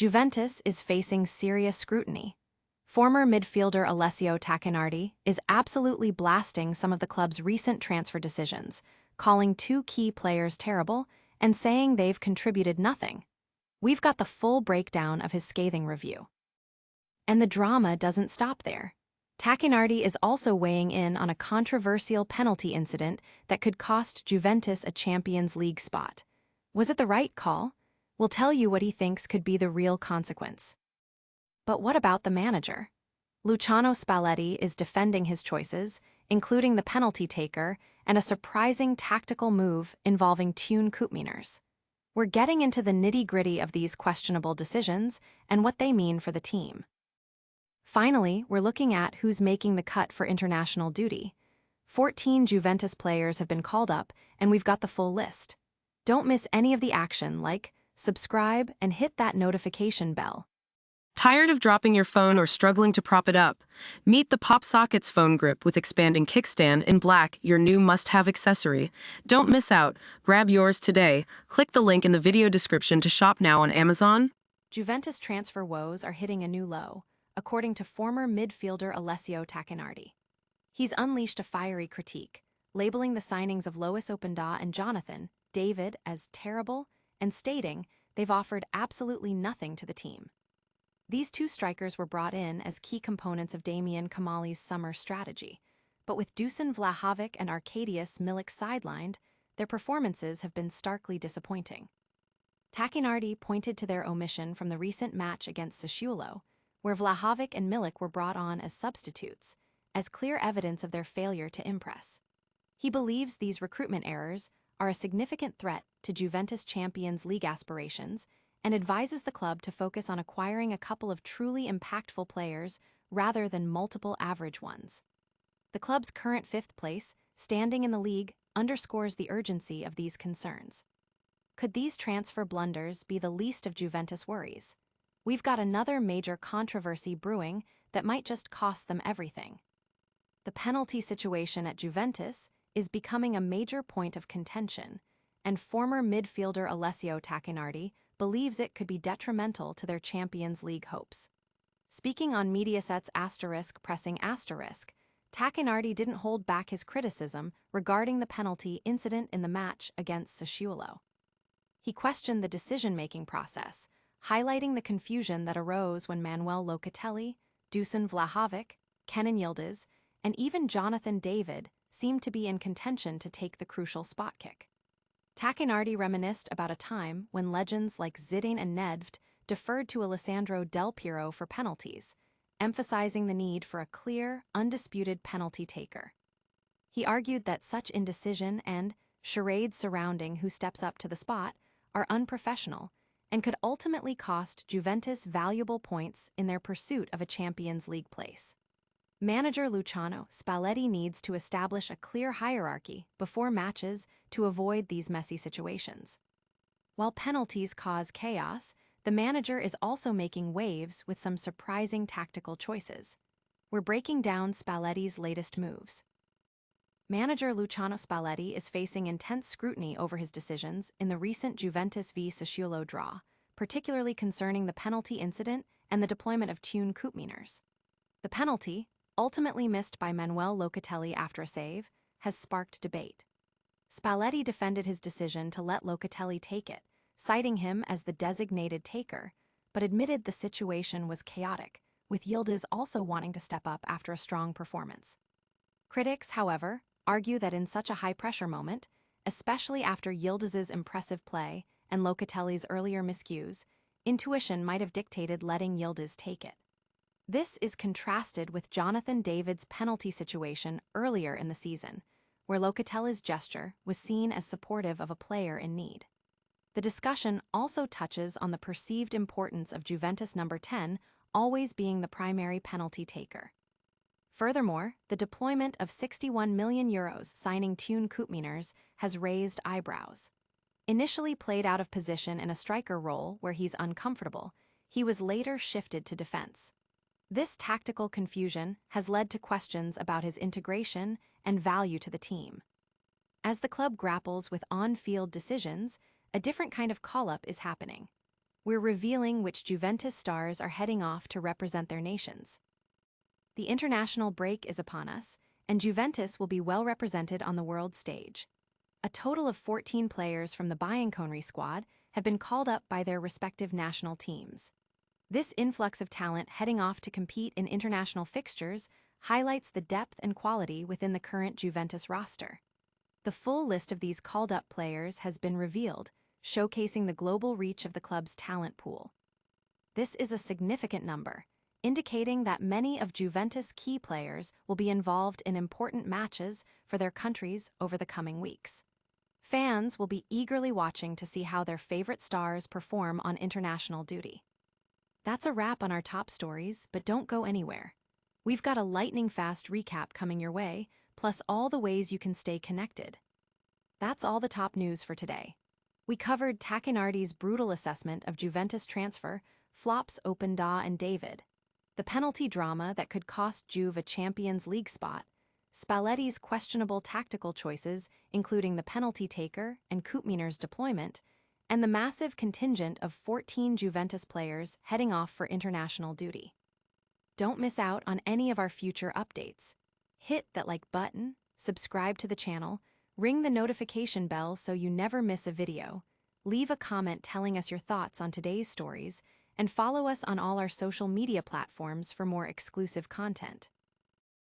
Juventus is facing serious scrutiny. Former midfielder Alessio Tacchinardi is absolutely blasting some of the club's recent transfer decisions, calling two key players terrible and saying they've contributed nothing. We've got the full breakdown of his scathing review. And the drama doesn't stop there. Tacchinardi is also weighing in on a controversial penalty incident that could cost Juventus a Champions League spot. Was it the right call? We'll tell you what he thinks could be the real consequence. But what about the manager? Luciano Spalletti is defending his choices, including the penalty taker and a surprising tactical move involving Teun Koopmeiners. We're getting into the nitty-gritty of these questionable decisions and what they mean for the team. Finally, we're looking at who's making the cut for international duty. 14 Juventus players have been called up, and we've got the full list. Don't miss any of the action, subscribe, and hit that notification bell. Tired of dropping your phone or struggling to prop it up? Meet the Pop Sockets phone grip with expanding kickstand in black, your new must-have accessory. Don't miss out. Grab yours today. Click the link in the video description to shop now on Amazon. Juventus transfer woes are hitting a new low, according to former midfielder Alessio Tacchinardi. He's unleashed a fiery critique, labeling the signings of Lois, Openda, and Jonathan David as terrible and stating they've offered absolutely nothing to the team. These two strikers were brought in as key components of Damian Kamali's summer strategy, but with Dusan Vlahovic and Arkadiusz Milik sidelined, their performances have been starkly disappointing. Tacchinardi pointed to their omission from the recent match against Sassuolo, where Vlahovic and Milik were brought on as substitutes, as clear evidence of their failure to impress. He believes these recruitment errors are a significant threat to Juventus Champions League aspirations and advises the club to focus on acquiring a couple of truly impactful players rather than multiple average ones. The club's current fifth place, standing in the league, underscores the urgency of these concerns. Could these transfer blunders be the least of Juventus' worries? We've got another major controversy brewing that might just cost them everything. The penalty situation at Juventus is becoming a major point of contention, and former midfielder Alessio Tacchinardi believes it could be detrimental to their Champions League hopes. Speaking on Mediaset's *pressing*, Tacchinardi didn't hold back his criticism regarding the penalty incident in the match against Sassuolo. He questioned the decision-making process, highlighting the confusion that arose when Manuel Locatelli, Dusan Vlahovic, Kenan Yildiz, and even Jonathan David seemed to be in contention to take the crucial spot kick. Tacchinardi reminisced about a time when legends like Zidane and Nedved deferred to Alessandro Del Piero for penalties, emphasizing the need for a clear, undisputed penalty taker. He argued that such indecision and charades surrounding who steps up to the spot are unprofessional and could ultimately cost Juventus valuable points in their pursuit of a Champions League place. Manager Luciano Spalletti needs to establish a clear hierarchy before matches to avoid these messy situations. While penalties cause chaos, the manager is also making waves with some surprising tactical choices. We're breaking down Spalletti's latest moves. Manager Luciano Spalletti is facing intense scrutiny over his decisions in the recent Juventus v Sassuolo draw, particularly concerning the penalty incident and the deployment of Teun Koopmeiners. The penalty, ultimately missed by Manuel Locatelli after a save, has sparked debate. Spalletti defended his decision to let Locatelli take it, citing him as the designated taker, but admitted the situation was chaotic, with Yildiz also wanting to step up after a strong performance. Critics, however, argue that in such a high-pressure moment, especially after Yildiz's impressive play and Locatelli's earlier miscues, intuition might have dictated letting Yildiz take it. This is contrasted with Jonathan David's penalty situation earlier in the season, where Locatelli's gesture was seen as supportive of a player in need. The discussion also touches on the perceived importance of Juventus number 10 always being the primary penalty taker. Furthermore, the deployment of €61 million signing Teun Koopmeiners has raised eyebrows. Initially played out of position in a striker role where he's uncomfortable, he was later shifted to defense. This tactical confusion has led to questions about his integration and value to the team. As the club grapples with on-field decisions, a different kind of call-up is happening. we're revealing which Juventus stars are heading off to represent their nations. The international break is upon us, and Juventus will be well represented on the world stage. A total of 14 players from the Bianconeri squad have been called up by their respective national teams. This influx of talent heading off to compete in international fixtures highlights the depth and quality within the current Juventus roster. The full list of these called-up players has been revealed, showcasing the global reach of the club's talent pool. This is a significant number, indicating that many of Juventus' key players will be involved in important matches for their countries over the coming weeks. Fans will be eagerly watching to see how their favorite stars perform on international duty. That's a wrap on our top stories, but don't go anywhere. We've got a lightning-fast recap coming your way, plus all the ways you can stay connected. That's all the top news for today. We covered Tacchinardi's brutal assessment of Juventus transfer, flops Openda and David, the penalty drama that could cost Juve a Champions League spot, Spalletti's questionable tactical choices, including the penalty taker and Koopmeiners' deployment, and the massive contingent of 14 Juventus players heading off for international duty. Don't miss out on any of our future updates. Hit that like button, subscribe to the channel, ring the notification bell so you never miss a video, leave a comment telling us your thoughts on today's stories, and follow us on all our social media platforms for more exclusive content.